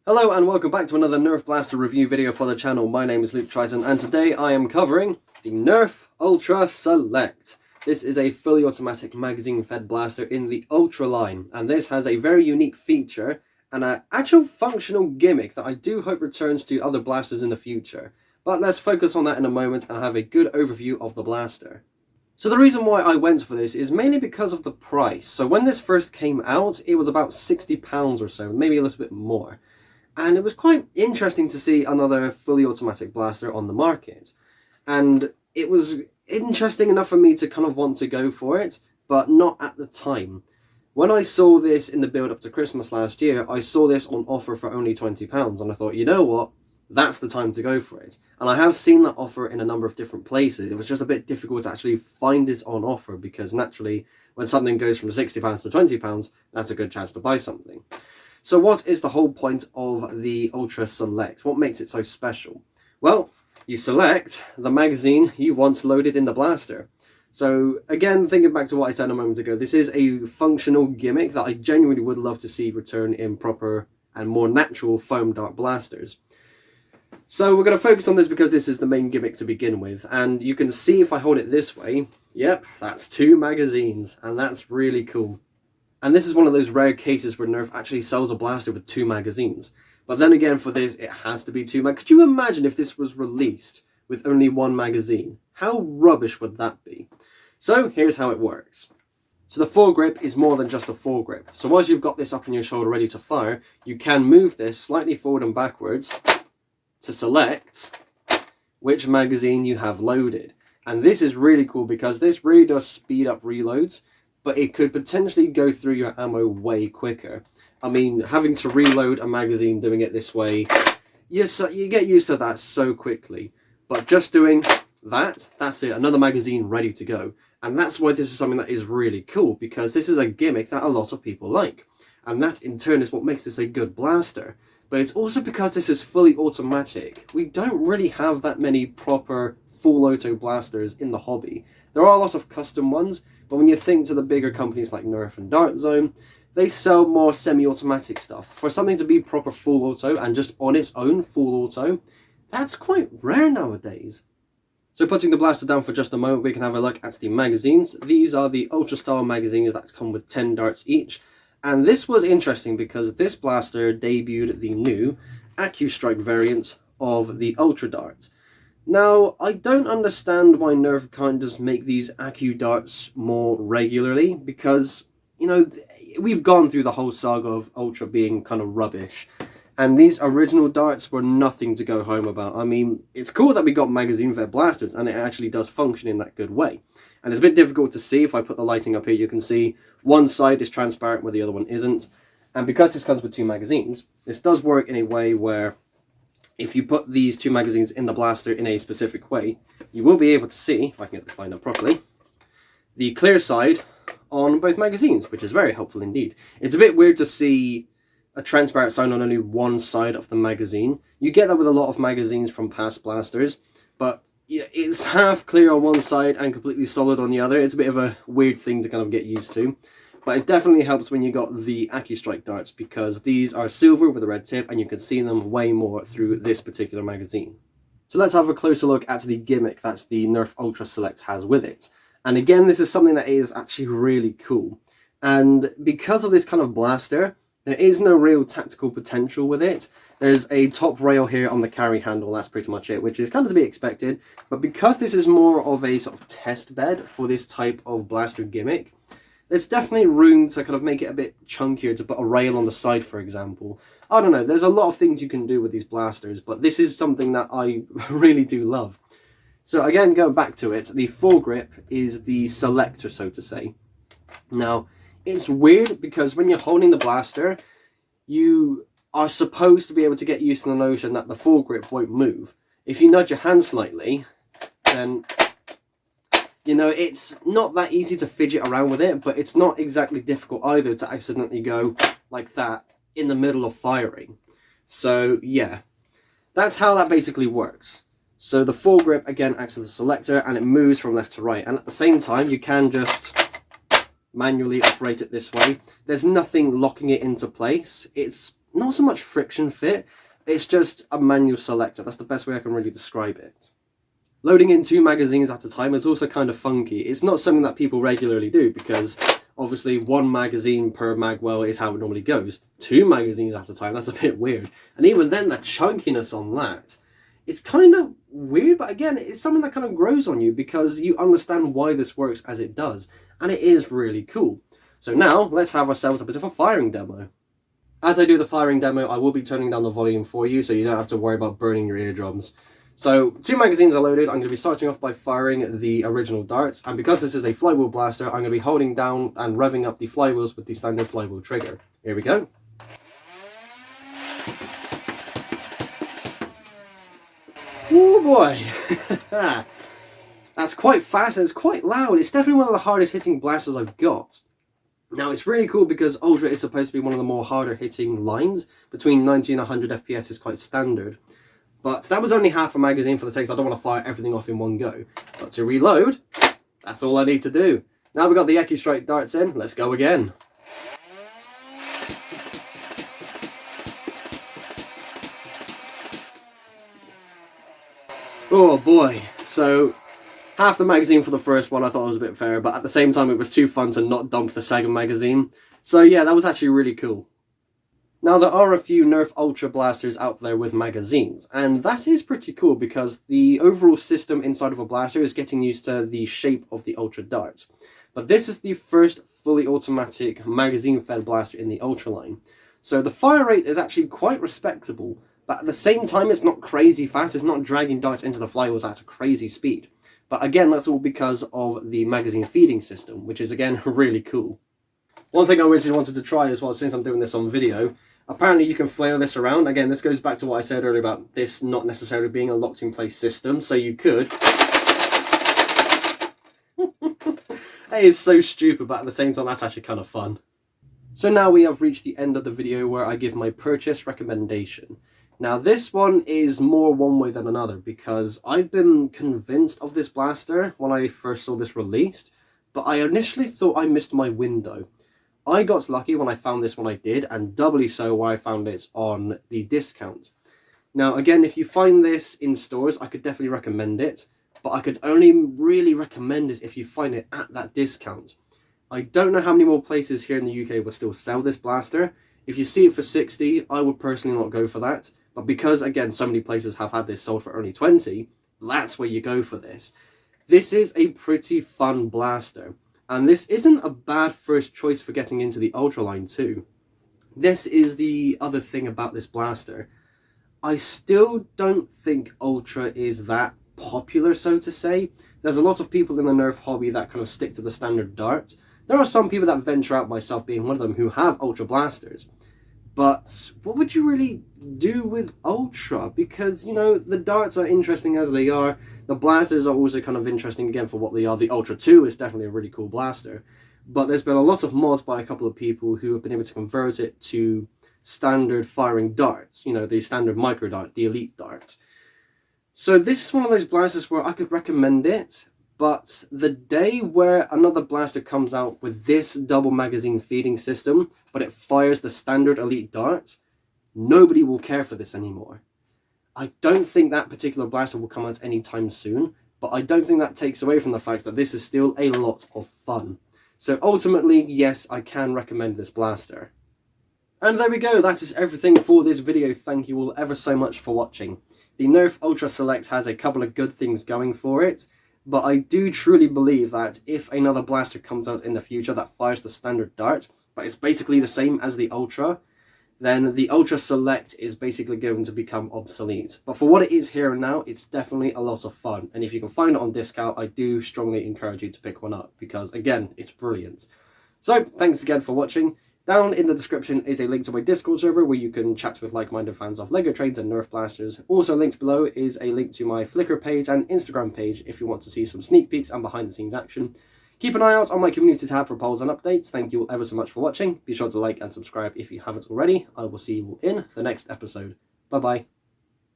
Hello and welcome back to another Nerf Blaster review video for the channel. My name is Luke Triton and today I am covering the Nerf Ultra Select. This is a fully automatic magazine fed blaster in the Ultra line, and this has a very unique feature and an actual functional gimmick that I do hope returns to other blasters in the future. But let's focus on that in a moment and have a good overview of the blaster. So the reason why I went for this is mainly because of the price. So when this first came out, it was about £60 or so, maybe a little bit more. And it was quite interesting to see another fully automatic blaster on the market. And it was interesting enough for me to kind of want to go for it, but not at the time. When I saw this in the build up to Christmas last year, I saw this on offer for only £20, and I thought, you know what? That's the time to go for it. And I have seen that offer in a number of different places. It was just a bit difficult to actually find it on offer because naturally, when something goes from £60 to £20, that's a good chance to buy something. So what is the whole point of the Ultra Select? What makes it so special? Well, you select the magazine you want loaded in the blaster. So again, thinking back to what I said a moment ago, this is a functional gimmick that I genuinely would love to see return in proper and more natural foam dart blasters. So we're going to focus on this because this is the main gimmick to begin with. And you can see if I hold it this way, yep, that's 2 magazines, and that's really cool. And this is one of those rare cases where Nerf actually sells a blaster with 2 magazines. But then again, for this, it has to be 2 magazines. Could you imagine if this was released with only 1 magazine? How rubbish would that be? So here's how it works. So the foregrip is more than just a foregrip. So once you've got this up on your shoulder ready to fire, you can move this slightly forward and backwards to select which magazine you have loaded. And this is really cool because this really does speed up reloads, but it could potentially go through your ammo way quicker. I mean, having to reload a magazine doing it this way, you get used to that so quickly. But just doing that, that's it, another magazine ready to go. And that's why this is something that is really cool, because this is a gimmick that a lot of people like. And that in turn is what makes this a good blaster. But it's also because this is fully automatic. We don't really have that many proper full auto blasters in the hobby. There are a lot of custom ones, but when you think to the bigger companies like Nerf and Dart Zone, they sell more semi-automatic stuff. For something to be proper full auto and just on its own full auto, that's quite rare nowadays. So putting the blaster down for just a moment, we can have a look at the magazines. These are the Ultra style magazines that come with 10 darts each. And this was interesting because this blaster debuted the new AccuStrike variant of the Ultra Dart. Now, I don't understand why Nerf can't just make these Accu darts more regularly, because, you know, we've gone through the whole saga of Ultra being kind of rubbish, and these original darts were nothing to go home about. I mean, it's cool that we got magazine-fed blasters, and it actually does function in that good way. And it's a bit difficult to see. If I put the lighting up here, you can see one side is transparent where the other one isn't. And because this comes with 2 magazines, this does work in a way where if you put these 2 magazines in the blaster in a specific way, you will be able to see, if I can get this lined up properly, the clear side on both magazines, which is very helpful indeed. It's a bit weird to see a transparent side on only one side of the magazine. You get that with a lot of magazines from past blasters, but it's half clear on one side and completely solid on the other. It's a bit of a weird thing to kind of get used to. But it definitely helps when you got the AccuStrike darts, because these are silver with a red tip and you can see them way more through this particular magazine. So let's have a closer look at the gimmick that the Nerf Ultra Select has with it. And again, this is something that is actually really cool. And because of this kind of blaster, there is no real tactical potential with it. There's a top rail here on the carry handle, that's pretty much it, which is kind of to be expected. But because this is more of a sort of test bed for this type of blaster gimmick, there's definitely room to kind of make it a bit chunkier, to put a rail on the side, for example. I don't know, there's a lot of things you can do with these blasters, but this is something that I really do love. So again, going back to it, the foregrip is the selector, so to say. Now, it's weird because when you're holding the blaster, you are supposed to be able to get used to the notion that the foregrip won't move. If you nudge your hand slightly, then, you know, it's not that easy to fidget around with it, but it's not exactly difficult either to accidentally go like that in the middle of firing. So, yeah, that's how that basically works. So the foregrip, again, acts as a selector, and it moves from left to right. And at the same time, you can just manually operate it this way. There's nothing locking it into place. It's not so much friction fit, it's just a manual selector. That's the best way I can really describe it. Loading in 2 magazines at a time is also kind of funky. It's not something that people regularly do because obviously 1 magazine per magwell is how it normally goes. 2 magazines at a time, that's a bit weird. And even then, the chunkiness on that, it's kind of weird, but again, it's something that kind of grows on you because you understand why this works as it does. And it is really cool. So now, let's have ourselves a bit of a firing demo. As I do the firing demo, I will be turning down the volume for you so you don't have to worry about burning your eardrums. So 2 magazines are loaded. I'm going to be starting off by firing the original darts, and because this is a flywheel blaster, I'm going to be holding down and revving up the flywheels with the standard flywheel trigger. Here we go. Oh boy! That's quite fast and it's quite loud. It's definitely one of the hardest hitting blasters I've got. Now it's really cool because Ultra is supposed to be one of the more harder hitting lines. Between 90 and 100 FPS is quite standard. But that was only half a magazine for the sake, I don't want to fire everything off in one go. But to reload, that's all I need to do. Now we've got the EcuStrike darts in, let's go again. Oh boy, so half the magazine for the first one I thought was a bit fair, but at the same time it was too fun to not dump the second magazine. So yeah, that was actually really cool. Now there are a few Nerf Ultra blasters out there with magazines, and that is pretty cool because the overall system inside of a blaster is getting used to the shape of the Ultra dart. But this is the first fully automatic magazine-fed blaster in the Ultra line. So the fire rate is actually quite respectable, but at the same time it's not crazy fast, it's not dragging darts into the flywheels at a crazy speed. But again, that's all because of the magazine feeding system, which is again really cool. One thing I really wanted to try as well, since I'm doing this on video, apparently you can flail this around. Again, this goes back to what I said earlier about this not necessarily being a locked in place system, so you could. It is so stupid, but at the same time that's actually kind of fun. So now we have reached the end of the video where I give my purchase recommendation. Now this one is more one way than another because I've been convinced of this blaster when I first saw this released, but I initially thought I missed my window. I got lucky when I found this when I did, and doubly so when I found it on the discount. Now again, if you find this in stores, I could definitely recommend it, but I could only really recommend it if you find it at that discount. I don't know how many more places here in the UK will still sell this blaster. If you see it for 60, I would personally not go for that. But because, again, so many places have had this sold for only 20, that's where you go for this. This is a pretty fun blaster. And this isn't a bad first choice for getting into the Ultra line too. This is the other thing about this blaster. I still don't think Ultra is that popular, so to say. There's a lot of people in the Nerf hobby that kind of stick to the standard dart. There are some people that venture out, myself being one of them, who have Ultra blasters. But what would you really do with Ultra? Because, you know, the darts are interesting as they are. The blasters are also kind of interesting again for what they are. The Ultra 2 is definitely a really cool blaster. But there's been a lot of mods by a couple of people who have been able to convert it to standard firing darts. You know, the standard micro darts, the elite darts. So this is one of those blasters where I could recommend it. But the day where another blaster comes out with this double magazine feeding system, but it fires the standard elite darts, nobody will care for this anymore. I don't think that particular blaster will come out anytime soon, but I don't think that takes away from the fact that this is still a lot of fun. So ultimately, yes, I can recommend this blaster. And there we go, that is everything for this video. Thank you all ever so much for watching. The Nerf Ultra Select has a couple of good things going for it. But I do truly believe that if another blaster comes out in the future that fires the standard dart, but it's basically the same as the Ultra, then the Ultra Select is basically going to become obsolete. But for what it is here and now, it's definitely a lot of fun. And if you can find it on discount, I do strongly encourage you to pick one up because, again, it's brilliant. So, thanks again for watching. Down in the description is a link to my Discord server where you can chat with like-minded fans of LEGO trains and Nerf blasters. Also linked below is a link to my Flickr page and Instagram page if you want to see some sneak peeks and behind-the-scenes action. Keep an eye out on my community tab for polls and updates. Thank you all ever so much for watching. Be sure to like and subscribe if you haven't already. I will see you all in the next episode. Bye-bye.